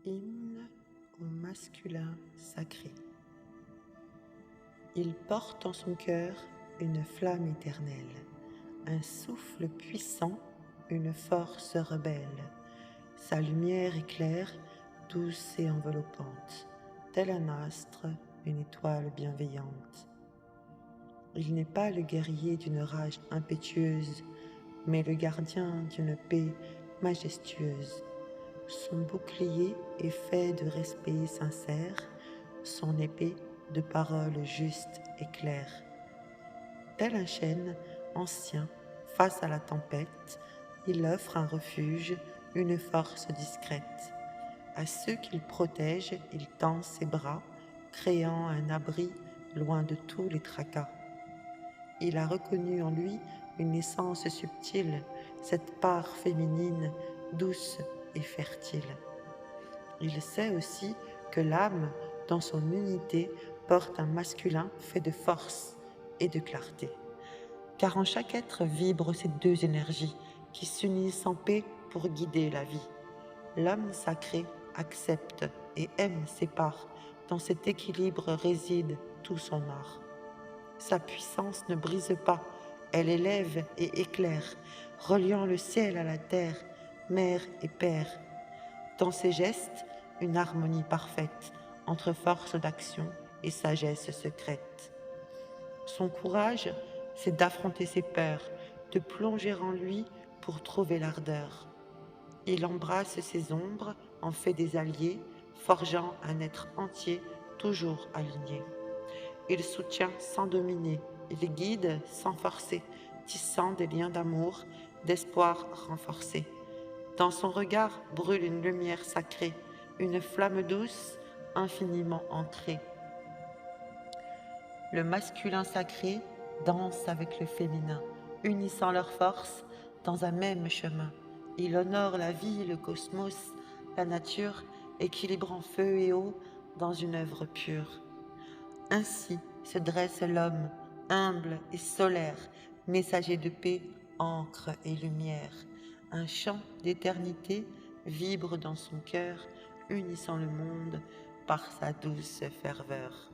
Hymne au masculin sacré. Il porte en son cœur une flamme éternelle, un souffle puissant, une force rebelle. Sa lumière éclaire, douce et enveloppante, tel un astre, une étoile bienveillante. Il n'est pas le guerrier d'une rage impétueuse, mais le gardien d'une paix majestueuse. Son bouclier est fait de respect sincère, son épée de paroles justes et claires. Tel un chêne ancien face à la tempête, il offre un refuge, une force discrète. À ceux qu'il protège, il tend ses bras, créant un abri loin de tous les tracas. Il a reconnu en lui une essence subtile, cette part féminine, douce et fertile. Il sait aussi que l'âme, dans son unité, porte un masculin fait de force et de clarté. Car en chaque être vibrent ces deux énergies qui s'unissent en paix pour guider la vie. L'homme sacré accepte et aime ses parts. Dans cet équilibre réside tout son art. Sa puissance ne brise pas, elle élève et éclaire, reliant le ciel à la terre, mère et père. Dans ses gestes, une harmonie parfaite entre force d'action et sagesse secrète. Son courage, c'est d'affronter ses peurs, de plonger en lui pour trouver l'ardeur. Il embrasse ses ombres, en fait des alliés, forgeant un être entier toujours aligné. Il soutient sans dominer, il guide sans forcer, tissant des liens d'amour, d'espoir renforcés. Dans son regard brûle une lumière sacrée, une flamme douce, infiniment ancrée. Le masculin sacré danse avec le féminin, unissant leurs forces dans un même chemin. Il honore la vie, le cosmos, la nature, équilibrant feu et eau dans une œuvre pure. Ainsi se dresse l'homme, humble et solaire, messager de paix, encre et lumière. Un chant d'éternité vibre dans son cœur, unissant le monde par sa douce ferveur.